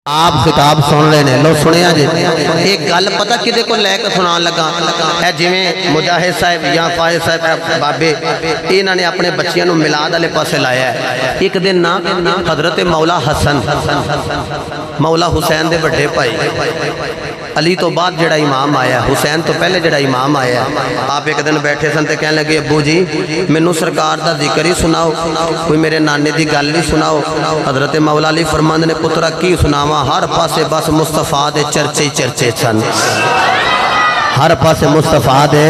आप खिताब सुन रहे ने लो सुनिया जी। एक गल पता कि को लैके सुना लगा है जिमें मुजाहिद साहब या फायद साहब बाबे इन्हों ने अपने बच्चों को मिलाद वाले पासे लाया है। एक दिन ना हजरत मौला हसन मौला हुसैन के बड़े भाई अली तो बाद जड़ा इमाम आया हुसैन तो पहले जड़ा इमाम आया आप एक दिन बैठे सन तो कह लगे अबू जी मैनू सरकार का जिक्र ही सुनाओ कोई मेरे नाने की गल ही सुनाओ। हजरत मौला अली फरमांद ने पुत्रा की सुनावा हर पासे बस मुस्तफा दे चर्चे चर्चे सन हर पासे मुस्तफा दे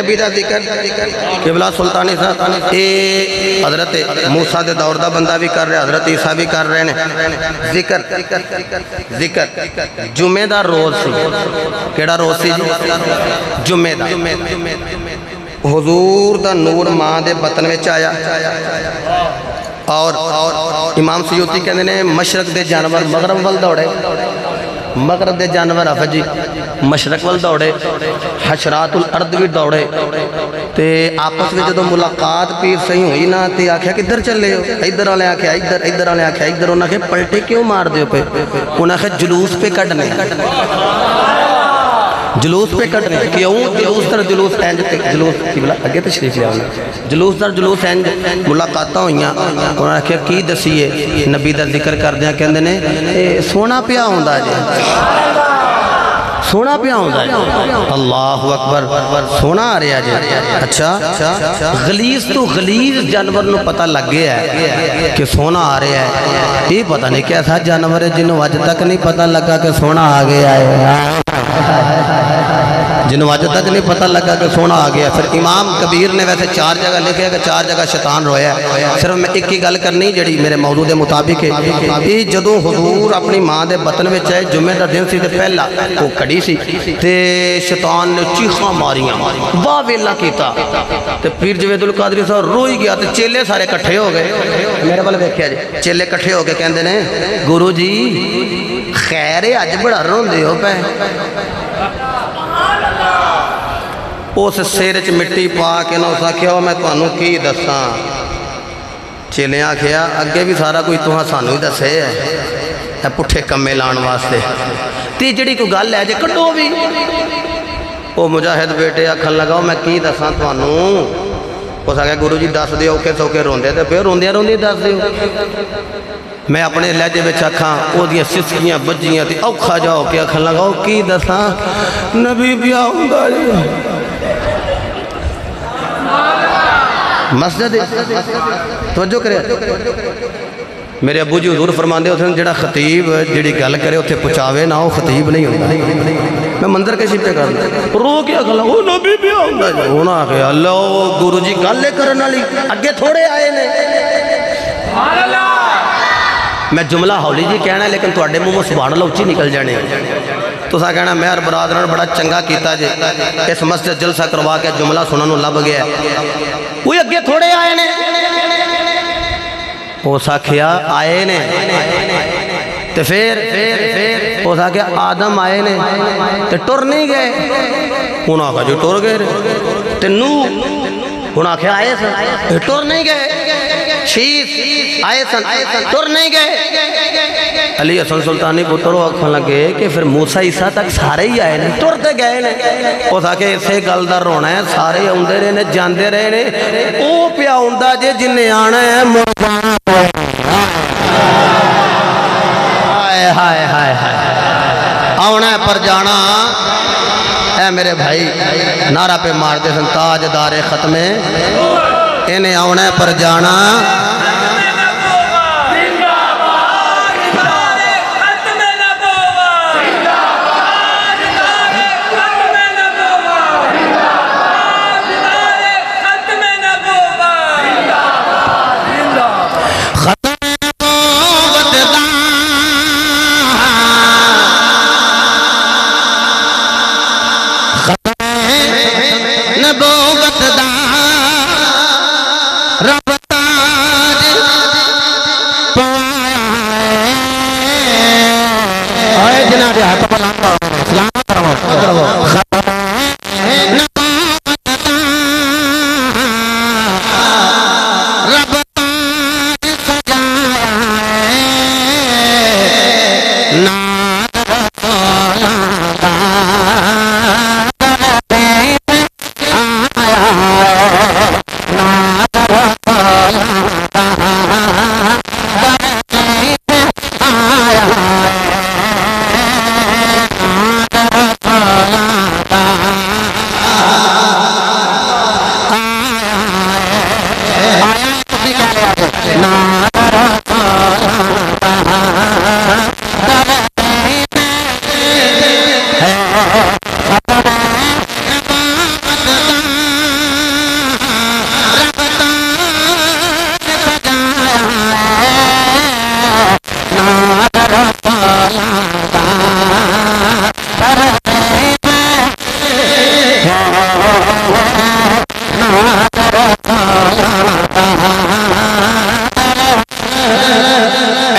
नबी दा जिक्र किबला सुल्तानी साहब ये हजरत मूसा के दौर का बंदा भी कर रहा, हजरत ईसा भी कर रहे हैं जिक्र। जिक्र जुमे का रोज सी, केड़ा रोज सी जी? जुमे दा। हुजूर दा नूर मां दे बतन विच आया और इमाम सयूती कहते हैं मशरक दे जानवर मगरब वल दौड़े, मगरब दे जानवर हफज जी मशरक वल दौड़े, हशरातुल अर्द भी दौड़े। तो आपस में जो मुलाकात पीर सही हुई ना तो आख्या किधर चले हो? इधर वाले आख्या इधर, इधर वाले आख्या इधर। उन्हें आख्या पलटे क्यों मार दो पे? उन्हें आख्या जुलूस पे कटने, जुलूस पे कटने। क्यों जुलूस दर जुलूस इंज, जुलूस अगे तशरीफ लिया जुलूस दर जुलूस इंज मुलाकात हुई। उन्होंने आख्या की दसीए? नबी का जिक्र करदे कहते हैं सोना पिया होंदा जी, सोना पिया होंदा जी। अल्लाह अकबर, सोना आ रहा जी। अच्छा गलीज तो गलीज जानवर को पता लग गया है कि सोना आ रहा है। ये पता नहीं कैसा जानवर है जिन्होंने अज तक नहीं पता लगा कि सोना आ गया है, जिन्होंने अज तक नहीं पता लगा कि सोना आ गया। फिर इमाम कबीर ने वैसे 4 जगह लिखे कि 4 जगह शैतान रोया। सिर्फ मैं एक ही गल करनी जी मेरे मौजू के मुताबिक है। ये जदों हुजूर अपनी मां के बतन में आए, जुम्मे का दिन सी, पहला वो खड़ी सी ते शैतान ने चीखा मारियां, वाह वेला किया। तो पीर जवेदुल कादरी साहब रोई गया। तो चेले सारे इकट्ठे हो गए, मेरे वाल देखिया जी। चेले इकट्ठे हो गए कहते हैं गुरु जी खैर है अज बड़ा रोंदे हो पे। उस सिर च मिट्टी पा के ना उस आख्या मैं तुहानू की दसा। चेले आख्या अगे भी सारा कुछ तुहां सानू ही दसे है पुठे कम्मे लाने वास्ते। तो जी कोई गल है जे कड्डो भी। वो मुजाहिद बेटे आखन लगा मैं की दसा तुहानू। उस आख्या गुरु जी दस दिओ, औखे सौखे रोंदे तो फिर रोंदियां रोंदियां दस दिओ। मैं अपने लहजे में आखा ओदियां सिसकियां बजियां तो औखा जाओ के आखन लगा की दसा नबी ब्याह हुंदा जी। मस्जिद तवज्जो करे मेरे अबू जी हजूर फरमाते उस जो खतीब जी गल करे उत्थे पहुँचावे ना वो खतीब नहीं होता। मैं मंदिर के शिपे कर रो के गल आख्या लो गुरु जी गल करने वाली अगे थोड़े आए ने। मैं जुमला हौली जी कहना लेकिन थोड़े मूँह सुभान अल्लाह उच्ची निकल जाने। तुसा कहना मेहर बरादर बड़ा चंगा किया जे इस मस्जिद जलसा करवा के जुमला सुनने लभ गया। कोई अगे थोड़े आए ने, उस आख्या आए ने। तो फिर उस आख्या आदम आए ने तो टुर नहीं गए। उन्हें आखा जो टुर गए। तो नूह उन्हें आख्या आए सन टुर नहीं गए। शीश आए सन टुर नहीं गए। अली हसन सुल्तानी पुत्र आखन लगे कि फिर मूसा ईसा तक सारे ही आए ने टुर तो गए ने। उस आखे इसे गल का रोना है सारे आते रहे ने जाते रहे ने। वो पिया आंदा जे जिन्हें आना है हाय हाय हाय आना है पर जाना है। मेरे भाई नारा पे मारते सन ताजदारे खत्मे इन्हें आना है पर जाना।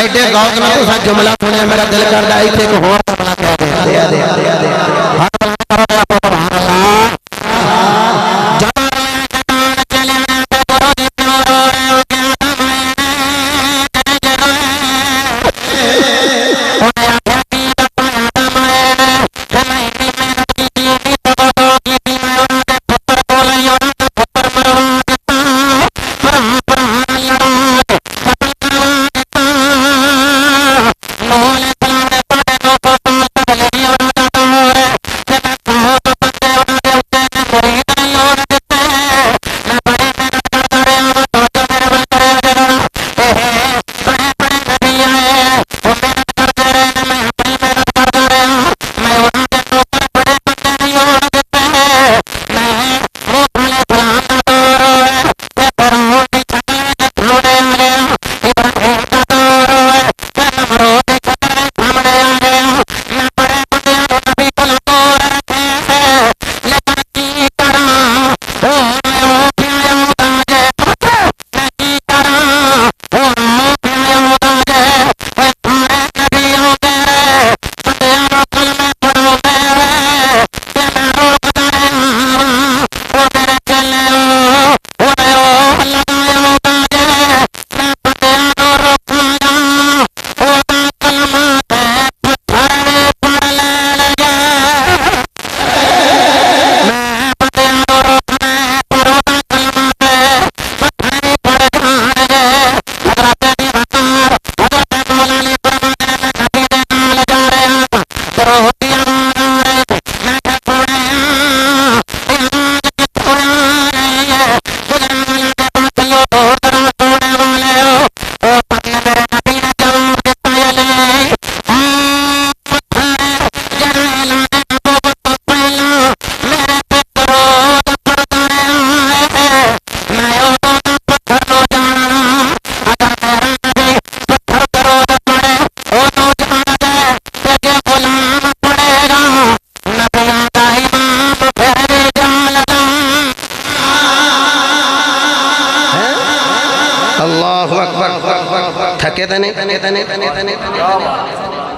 एडे गौर नाल तुसा जुमला सुनिया मेरा दिल करदा इत्थे एक होर जुमला कह दे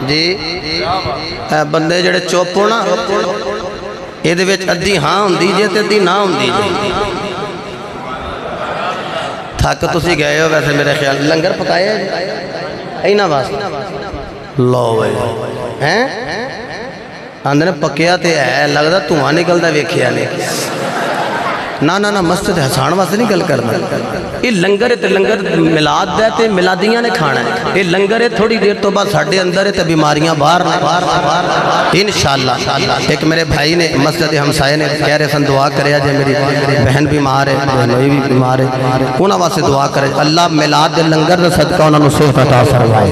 जी बंदे जेड़े चुप हो ना ये अद्धी हाँ होंदी जे ते अद्धी ना होंदी जे थक तुसी गए हो वैसे मेरे ख्याल लंगर पकाया इन्हां वास्ते लो भाई हैं आंदे ने पक्या ते है लगदा धुआं निकलदा वेखिया नहीं ना ना ना मस्जिद हसान वास्ते नहीं गल करना ये लंगर है लंगर मिलाद है ते मिलादियां ने खाना है ये लंगर है थोड़ी देर तो बाद साडे अंदर है ते बीमारियां बाहर इंशाअल्लाह एक मेरे भाई ने मस्जिद हमसाए ने कह रहे सन दुआ करे जे मेरी बहन बीमार है भाई भी बीमार है उन्हां वास्ते दुआ करे अल्लाह मिलाद दे लंगर दा सदका उन्हां नु सेहत अता फरमाए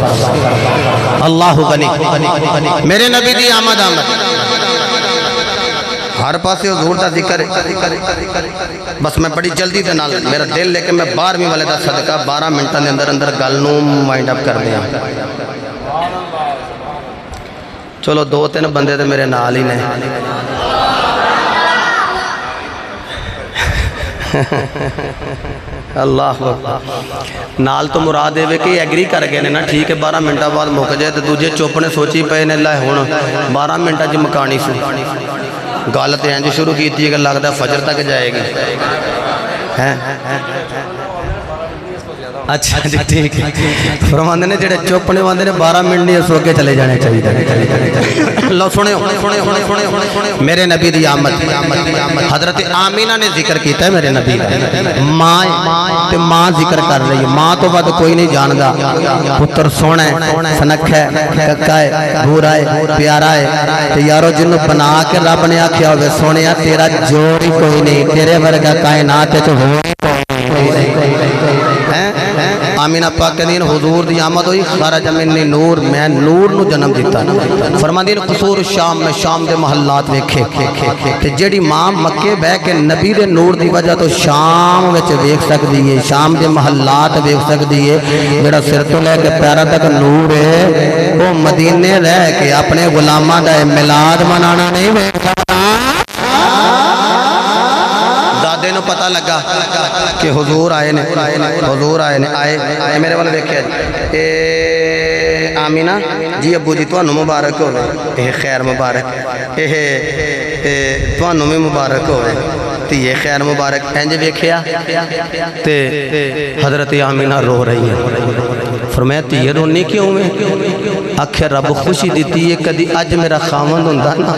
अल्लाहु गनी मेरे नबी दी आमद हर पासे हुजूर दा जिक्र है बस मैं बड़ी जल्दी दे नाल मेरा दिल लेके मैं 12वीं वाले दा सदका 12 मिनटां दे अंदर अंदर गल नूं वाइंड अप कर दियां चलो 2-3 बंदे तो मेरे नाल ही ने अल्लाह नाल तो मुराद ये कि एग्री कर गए ने ना ठीक है 12 मिनटा बाद मुक जाए तो दूजे चुप ने सोची पे ने ला हुण 12 मिनटा च मुकानी सी गल तो इंज शुरू की कि लगता फजर तक जाएगी हैं अच्छा जी ठीक है फरमाते ने जेडे चुप ने आंदे ने 12 मिनट नहीं सो के चले जाने चाहिए लो सुनियो मेरे नबी दी आमद हजरत आमीना ने जिक्र किया है मेरे नबी दा मां ते मां जिक्र कर रही है मां तो बाद कोई नहीं जानदा पुत्र सोना है सनखा है कक्का है भूरा है प्यारा है ते यारो जिन्हों बना के रब ने आख्या होवे सोनिया तेरा जोड़ ही कोई नहीं तेरे वर्गा कायनात च हो आमीना पाक कहती हुजूर दी आमद हुई खारा जमीनी नूर मैं नूर नू जन्म दिता फरमांदी ने कसूर शाम में शाम दे महल्लात वेखे ते जेड़ी मां मक्के बह के नबी दे नूर दी वजह तो शाम विच वेख सकदी है शाम दे महल्लात वेख सकदी है जेड़ा सिर तो लेके पैरों तक नूर है वो मदीने रह के अपने गुलामां दा मिलाद मनाना नहीं वेख सकदा दादे नू पता लगा कि हुजूर आए ने आए मेरे वाल देखिए आमीना जी अबू जी तुहानू मुबारक होवे, यह खैर मुबारक, यह तुहानू भी मुबारक होवे, धीए खैर मुबारक। इंज वेखिया ते हजरत आमीना रो रही है। फरमाया धीए रोनी क्यों है? आखिर रब खुशी दी है, कदी अज मेरा खावंद हुंदा ना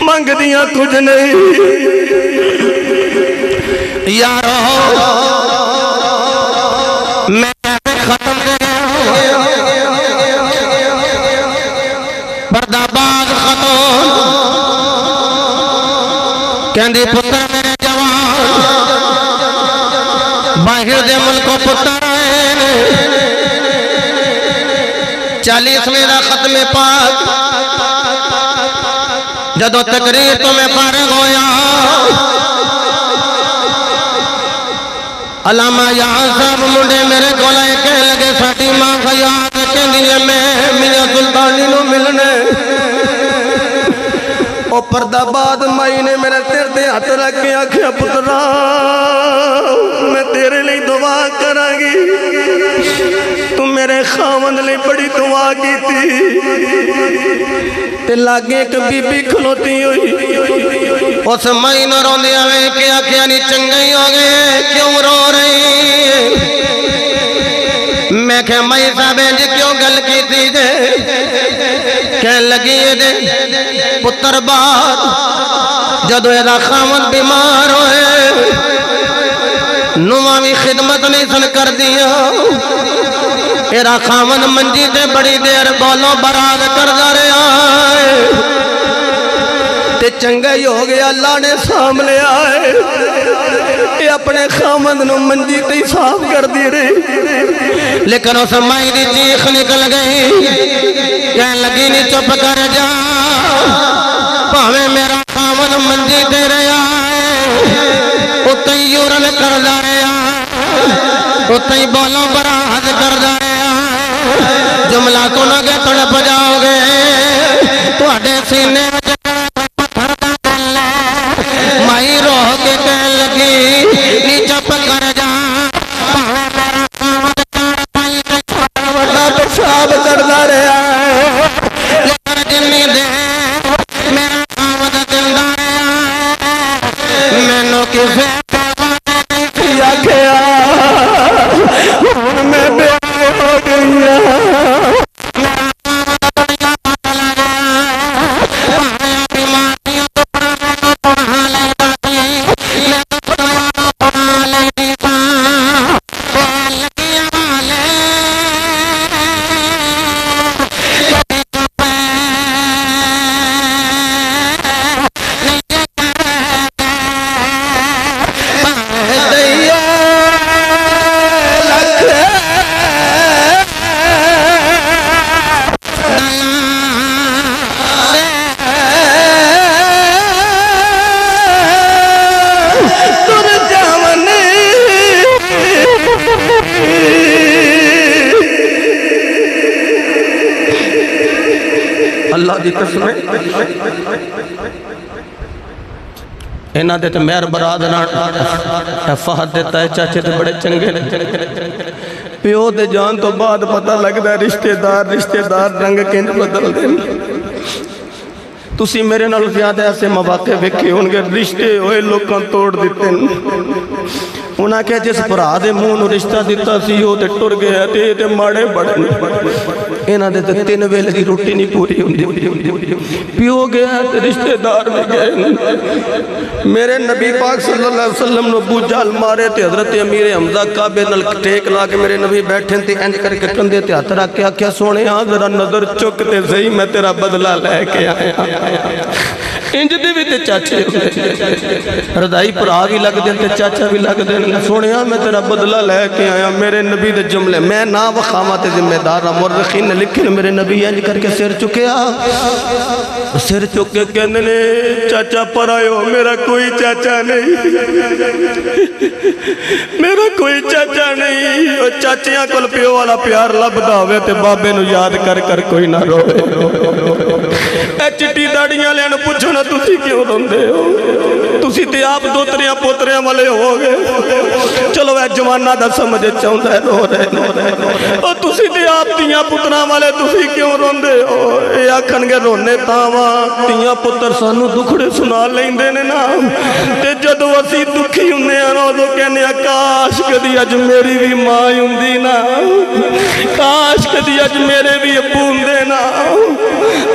मंगदियां कुछ नहीं यारो मैं खत्म बर्दाबाद खत्म कहंदी पुत्र मेरे जवान बाहर दे मुल्कों पुत्र 40वें दा खत्मे पाक जदों तकरीर तो मैं फारिग होया अलामा यार साहब मुंडे मेरे को कह लगे साडी मां खयात कहंदी है मैं मियां सुल्तानी नूं मिलने ओ परदाबाद माई ने मेरे सिर ते हथ रख के आख्या पुत्रा मैं तेरे लिए दुआ करांगी तू मेरे खावंद लिए बड़ी दुआ की थी ते लागे एक बीबी खलोती हुई उस माई ने रोंदिया वे के आख्या नहीं चंगा ही हो गए क्यों रो रही मैं क्या माई साहब जी क्यों गल की थी जे कह लगी दे पुत्र बार जदों एदा खावंद बीमार होए नुआ भी खिदमत नहीं सन कर दिया एरा खावंद मंजी ते बड़ी देर बोलो बरात करदा रहा ते चंगा ही हो गया अल्लाह ने साम लिया है ये अपने खावंद नु मंजी ते ही साफ कर दी रही लेकिन उस माई दी चीख निकल गई कह लगी नहीं चुप कर जा भावे मेरा खावंद मंजी ते रहा है उते ही उरल करदा रहा उते ही बोलो बरात करदा रहा जुमला सुनोगे तड़प जाओगे तुहाडे सीने माई रो के कह लगी नी चुप कर जा पेशाब करदा रहा लेकिन जिन्नी दे मेरा खावंद जिंदा रहा मैनू किसे आख्या हुण मैं बेहोश हो गई अल्लाह की कसम इन्हों के तो मेहर बराद फहद देता है चाचे तो बड़े चंगे प्यो के जान तो बाद पता लगता है रिश्तेदार रंग किंज बदलते तुसी मेरे नाल ज्यादा ऐसे मौके वेखे होंगे रिश्ते होए लोगों तोड़ दिते उन्हें क्या जिस भरा के मूँह में रिश्ता दिता सी वो तो टुर गया ते माड़े बड़े इन्हों के तो 3 वेले की रोटी नहीं पूरी होंगी प्यो गया तो रिश्तेदार भी गए मेरे नबी पाक सल्लल्लाहु अलैहि वसल्लम ने अबू जहल मारे ते हजरत अमीर हमजा काबे नाल टेक ला के मेरे नबी बैठे ते इंज करके कंधे ते हथ रख के आख्या सोने जरा नजर चुक ते सही मैं तेरा बदला लैके आया इंज दे भी ते चाचे रदाई भरा भी लगते ते चाचा भी लगते सोने मैं तेरा बदला लैके आया मेरे नबी दे जुमले मैं ना वखावा ते जिम्मेदार मुर्रखीन ने लिखे मेरे नबी इंज करके सिर चुकया सिर चुक के कहते ने चाचा पर आयो मेरा कोई चाचा नहीं मेरा कोई चाचा नहीं चाचिया कोल प्यो वाला प्यार लभदा होवे ते बाबे नू याद कर कर कोई ना रोवे चिट्टी दाड़ियां वाले पूछो ना तुसी क्यों रोंदे हो तुसी ते आप दोतरियां पोतरियां वाले हो गए चलो वह जमाना दा समझ चाहुंदा है रो रहे ओ तुसी ते आप तियां पुत्रां वाले तुसी क्यों रोंदे हो ये आखणगे रोने तावा तियां पुत्र सानू दुखड़े सुना लेंदे ने ना ते जदों असी दुखी हुंदे आ उदों कहने काश कदी अज मेरी भी मां हुंदी ना काश कदी अज मेरे भी अब्बू हुंदे ना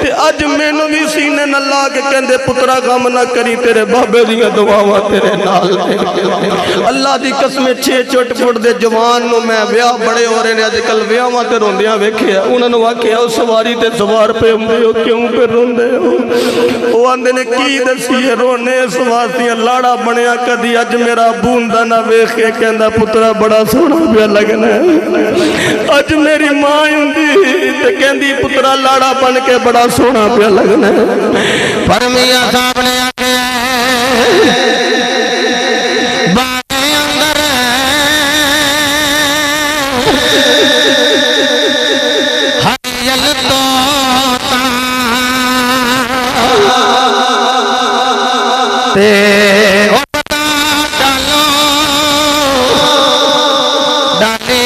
ते अज मैनू भी सीने न ला के कहंदे पुत्रा गम ना करी तेरे बाबे दियां दुआवां तेरे नाल अल्लाह दी कसम 6 चुटपुट दे जवान नु मैं ब्याह बड़े हो रहे ने अजकल ब्याहां ते रोंदियां वेखिया उन्हां नु आखिया सवारी ते सवार पे हुंदे हो क्यों पे रोंदे हो ओ आंदे ने की दसीए रोने सवार दियां लाड़ा बनया कदी अज मेरा अब्बू हुंदा ना वेख के कहंदा पुत्रा बड़ा सोहना पिया लगना अज मेरी मां हुंदी ते कहंदी पुत्रा लाड़ा बन के बड़ा सोहना पिया लगना पर मियां साहब ने आख्या बागे अंदर हरियल तोता ते ओ पता डालो डाली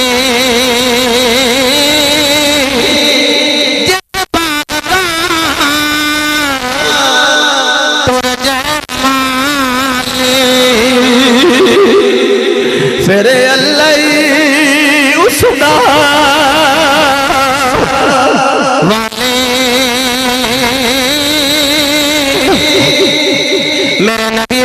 फिर अल्लाह उसदा वाले मेरे नबी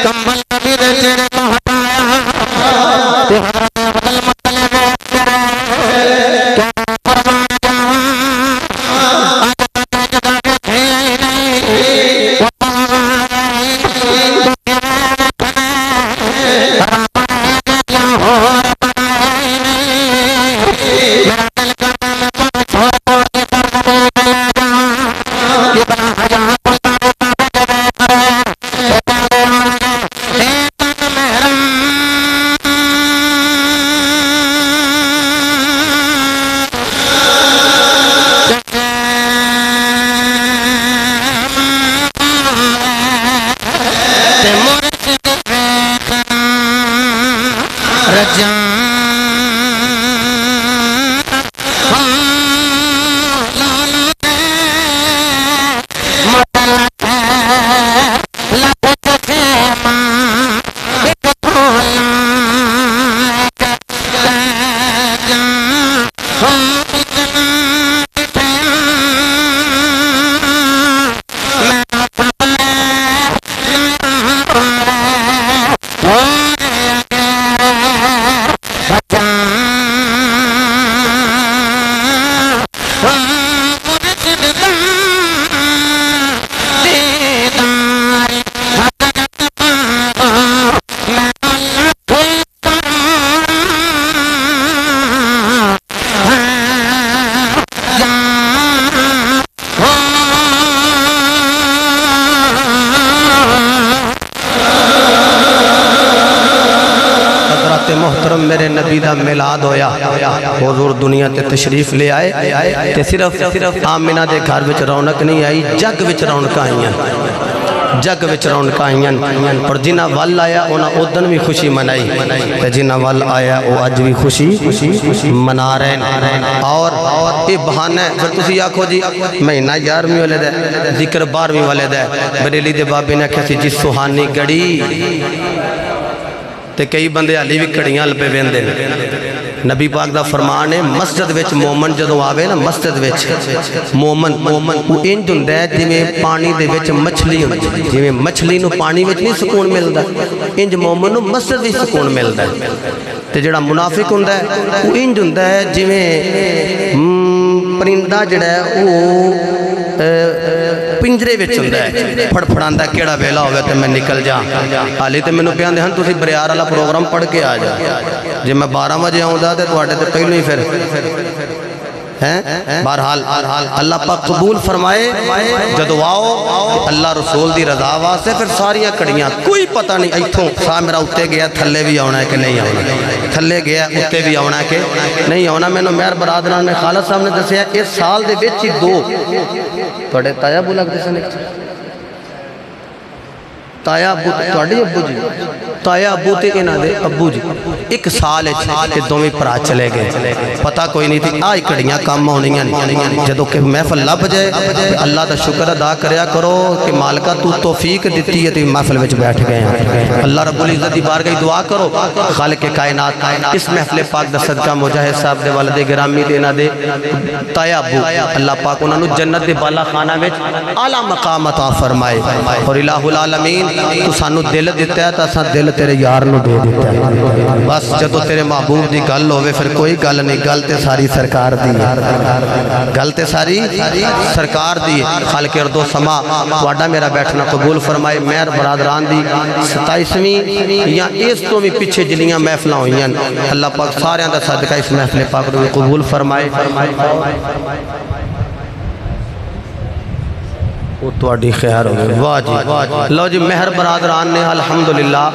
कंबल नबी दे चेहरे को हटाया मोहतरम मेरे नबी दा मिलाद होया हुजूर दुनिया ते तशरीफ ले आए ते सिर्फ आमिना दे घर विच रौनक नहीं आई जग विच रौनक आईयां जग विच रौनक आईयां और जिन्हां वल आया उन्हां उदन भी खुशी मनाई ते जिन्हां वल आया वो अज भी खुशी मना रहे हैं। और ये बहाना है फिर तुसीं आखो जी महीना 11वीं वाले दा जिक्र 12वीं वाले दा बरेली दे बाबे ने आख्या सी जी सुहानी गड़ी ते कई बंदे हाली भी घड़ियां लपे वेंदे नबी पाक दा फरमान है मस्जिद विच मोमन जदों आवे ना मस्जिद विच मोमन वो इंज हुंदा है जिवें पानी दे विच मछली हुंदी जिवें मछली नूं पानी विच नहीं सुकून मिलदा इंज मोमन नूं मस्जिद विच सुकून मिलदा है ते जिहड़ा मुनाफिक हुंदा है वो इंज हुंदा है जिवें परिंदा जिहड़ा है वो पिंजरे विच हुंदा है फड़फड़ांदा केड़ा वेला होवे ते मैं निकल जा हाली ते मैनूं कहंदे हन तुसीं बरियार वाला प्रोग्राम पढ़ के आ जा जे मैं 12 बजे आउंदा ते तुहाडे ते पहलों ही फिर हैं बहरहाल अल्लाह पाक कबूल फरमाए जदों आओ अल्लाह रसूल दी रज़ा वास्ते फिर सारियां कड़ियां कोई पता नहीं इत्थों सा मेरा उत्ते गया थल्ले भी आना है कि नहीं आना थल्ले गया उत्ते भी आना है कि नहीं आना मैनूं मेहर बरादरां ने खालद साहब ने दस्सिया इस साल दे विच ही 2 तुहाडे ताया अबू लगदे सन ताया अबू तुहाडे अबू जी ताया अबू ते इन्हां दे अबू जी एक साल ये दोवें भरा चले गए पता कोई नहीं थी आ घड़ियां काम आउणियां जदों कि महफिल लभ जाए अल्लाह का शुक्र अदा करया करो कि मालिका तू तौफीक दिती है तो महफिल में बैठ गए हैं अल्लाह रब्बुल इज्जत दी बारगाह दुआ करो खालिक कायनात इस महफिल पाक दा सदका मुजाहिद साहब दे वालिद गिरामी ते इन्हां दे ताया अबू अल्लाह पाक उन्हां नूं जन्नत दे बाला खाना विच आला मकाम अता फरमाए और इलाहुल आलमीन तू सानू दिल दिता है तो असां दिल तेरे यार नूं दे दिता है। बस जदों तेरे महबूब की गल होवे फिर कोई गल नहीं, गल ते सारी सरकार दी है, गल ते सारी सरकार दी है। खालिक अर्दो समा तुहाडा मेरा बैठना कबूल फरमाए। मेहर बरादरान दी 27वीं या इस तो भी पिछे जिन्नियां महफिलां होईयां अल्लाह पाक सारियां दा सदका इस महफिल पाक नूं कबूल फरमाए। वो तुहाडी खैर होवे। वाह जी, लो जी मेहर बरादरान ने अल्हम्दुलिल्लाह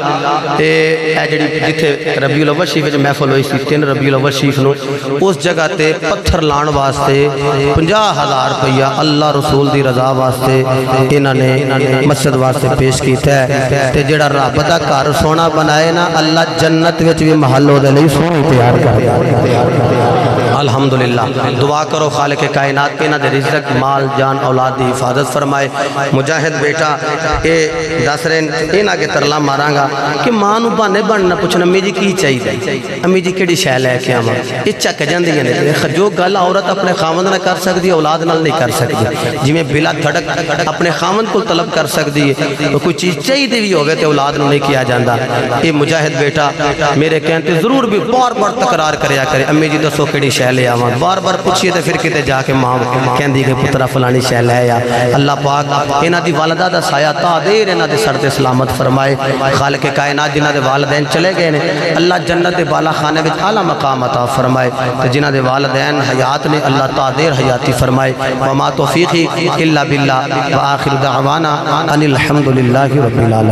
ते जिहड़ी जिथे रबीउल अव्वल शरीफ विच महफिल होई सी 3 रबीउल अव्वल शरीफ नूं उस जगह ते पत्थर लाण वास्ते 50,000 रुपया अल्लाह रसूल दी रज़ा वास्ते इन्हां ने मस्जिद वास्ते पेश कीता है। ते जिहड़ा रब दा घर सोना बनाए ना अल्लाह जन्नत विच भी महल ओहदे लई सोहना तैयार कर दिंदा। अल्हम्दुलिल्लाह दुआ करो खालिक कायनात इन्हां दे रिज़्क माल जान औलाद दी हिफाजत फरमाए। मुजाहिद बेटा ये दस रहे इन आगे तरला मारांगा कि मां नूं बहाने बनना पुछना अम्मी जी की चाहिए, अम्मी जी किहड़ी शै लैके आवां, ये झक जांदियां ने। जो गल औरत अपने खावंद नाल कर सकदी है औलाद नाल नहीं कर सकती। जिवें बिला धड़क अपने खावंद को तलब कर सकती है तो कोई चीज़ चाहिए भी होवे तो औलाद नूं नहीं किया जाता। ये मुजाहिद बेटा मेरे कहते जरूर भी बार बार तकरार करया करे अम्मी जी दसो किहड़ी शै ले आवां, बार बार पूछिए तो फिर किते जाके मां कहंदी कि पुत्रा फलानी शै लै आ। अल्लाह पाक इन्हां दी वालदा दा साया तादेर इन्हां दे सर ते सलामत फरमाए। खालिक कायनात जिन्हां दे वालिदैन चले गए ने अल्लाह जन्नत दे बाला खाने विच आला मकाम अता फरमाए। ते जिन्हां दे वालिदैन हयात ने अल्लाह तादेर हयाती फरमाए। व मा तौफीकी इल्ला बिल्लाह व आखिर दावाना अनिल हम्दुलिल्लाहि रब्बिल आलमीन।